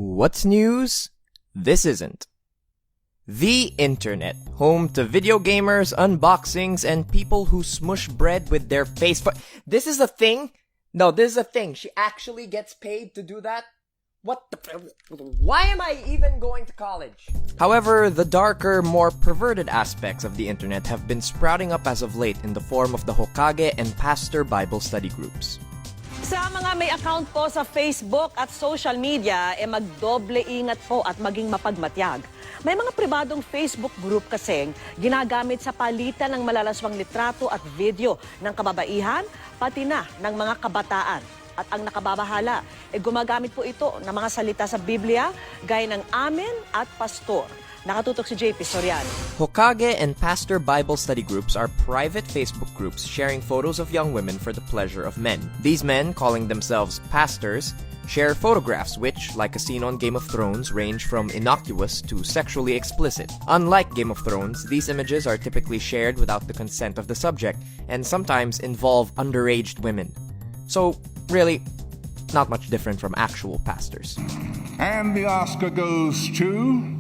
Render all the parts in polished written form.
What's news? This isn't. The internet, home to video gamers, unboxings, and people who smush bread with their face. This is a thing? No, this is a thing. She actually gets paid to do that? Why am I even going to college? However, the darker, more perverted aspects of the internet have been sprouting up as of late in the form of the Hokage and pastor Bible study groups. Sa mga may account po sa Facebook at social media, magdoble ingat po at maging mapagmatyag. May mga pribadong Facebook group kasing ginagamit sa palitan ng malalaswang litrato at video ng kababaihan, pati na ng mga kabataan. At ang nakababahala, gumagamit po ito ng mga salita sa Biblia, gaya ng amen at pastor. Nakatutok si JP Soriano. Hokage and pastor Bible study groups are private Facebook groups sharing photos of young women for the pleasure of men. These men, calling themselves pastors, share photographs which, like a scene on Game of Thrones, range from innocuous to sexually explicit. Unlike Game of Thrones, these images are typically shared without the consent of the subject and sometimes involve underaged women. So, really, not much different from actual pastors. And the Oscar goes to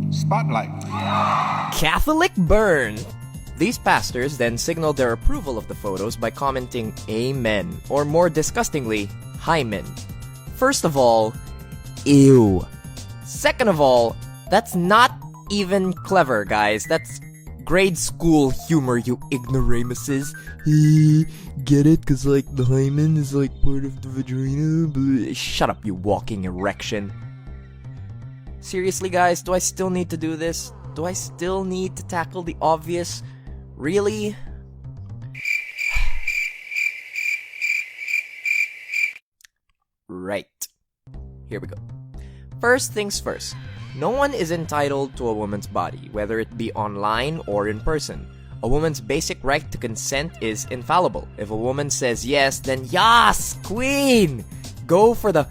Spotlight. Catholic burn! These pastors then signaled their approval of the photos by commenting Amen, or more disgustingly, Hymen. First of all, ew. Second of all, that's not even clever, guys. That's grade school humor, you ignoramuses. Get it? Cause like the hymen is like part of the vagina. Shut up, you walking erection. Seriously, guys, do I still need to do this? Do I still need to tackle the obvious? Really? Right. Here we go. First things first. No one is entitled to a woman's body, whether it be online or in person. A woman's basic right to consent is infallible. If a woman says yes, then yas, queen! Go for the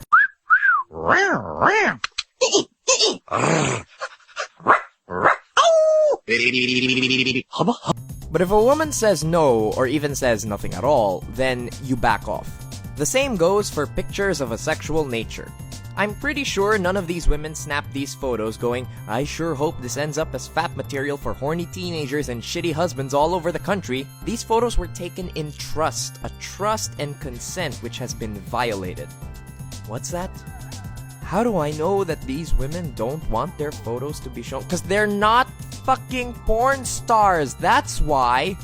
But if a woman says no, or even says nothing at all, then you back off. The same goes for pictures of a sexual nature. I'm pretty sure none of these women snapped these photos going, I sure hope this ends up as fat material for horny teenagers and shitty husbands all over the country. These photos were taken in trust, a trust and consent which has been violated. What's that? How do I know that these women don't want their photos to be shown? Because they're not fucking porn stars, that's why.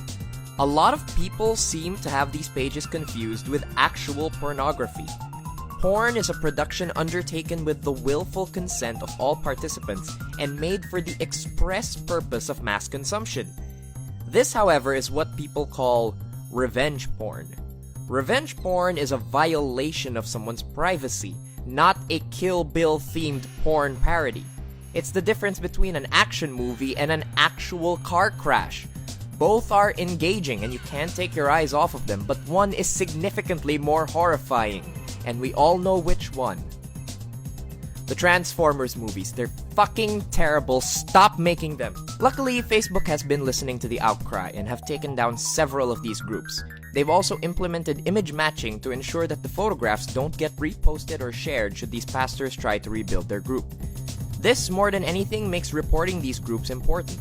A lot of people seem to have these pages confused with actual pornography. Porn is a production undertaken with the willful consent of all participants and made for the express purpose of mass consumption. This, however, is what people call revenge porn. Revenge porn is a violation of someone's privacy, not a Kill Bill themed porn parody. It's the difference between an action movie and an actual car crash. Both are engaging and you can't take your eyes off of them, but one is significantly more horrifying. And we all know which one. The Transformers movies, they're fucking terrible. Stop making them. Luckily, Facebook has been listening to the outcry and have taken down several of these groups. They've also implemented image matching to ensure that the photographs don't get reposted or shared should these pastors try to rebuild their group. This, more than anything, makes reporting these groups important.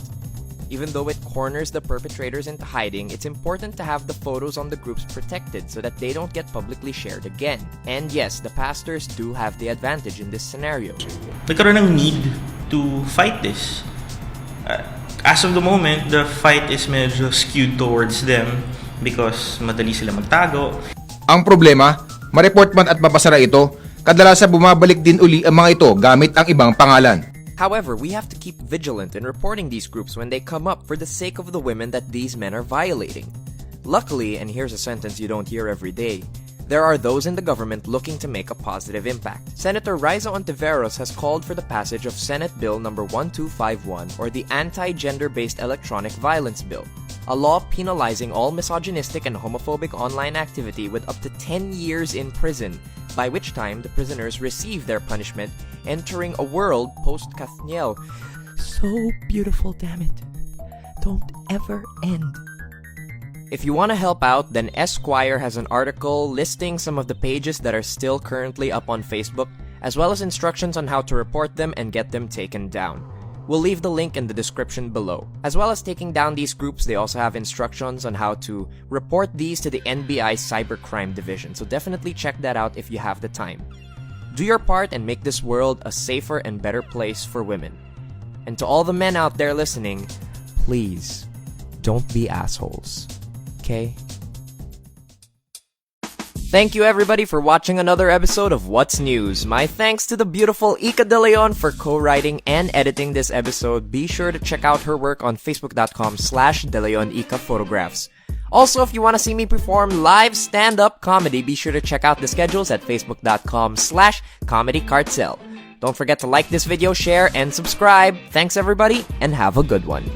Even though it corners the perpetrators into hiding, it's important to have the photos on the groups protected so that they don't get publicly shared again. And yes, the pastors do have the advantage in this scenario. Nagkaroon ng need to fight this. As of the moment, the fight is medyo skewed towards them because madali sila magtago. Ang problema, ma-report man at mapasara ito, kadalasan bumabalik din uli ang mga ito gamit ang ibang pangalan. However, we have to keep vigilant in reporting these groups when they come up for the sake of the women that these men are violating. Luckily, and here's a sentence you don't hear every day, there are those in the government looking to make a positive impact. Senator Riza Ontiveros has called for the passage of Senate Bill No. 1251, or the Anti-Gender-Based Electronic Violence Bill, a law penalizing all misogynistic and homophobic online activity with up to 10 years in prison, by which time the prisoners receive their punishment, entering a world post-Kathniel. So beautiful, damn it. Don't ever end. If you want to help out, then Esquire has an article listing some of the pages that are still currently up on Facebook, as well as instructions on how to report them and get them taken down. We'll leave the link in the description below. As well as taking down these groups, they also have instructions on how to report these to the NBI Cybercrime Division, so definitely check that out if you have the time. Do your part and make this world a safer and better place for women. And to all the men out there listening, please, don't be assholes. Okay? Thank you everybody for watching another episode of What's News. My thanks to the beautiful Ica de Leon for co-writing and editing this episode. Be sure to check out her work on facebook.com/DeLeonIca Photographs. Also, if you want to see me perform live stand-up comedy, be sure to check out the schedules at facebook.com/ComedyCartel. Don't forget to like this video, share, and subscribe. Thanks everybody, and have a good one.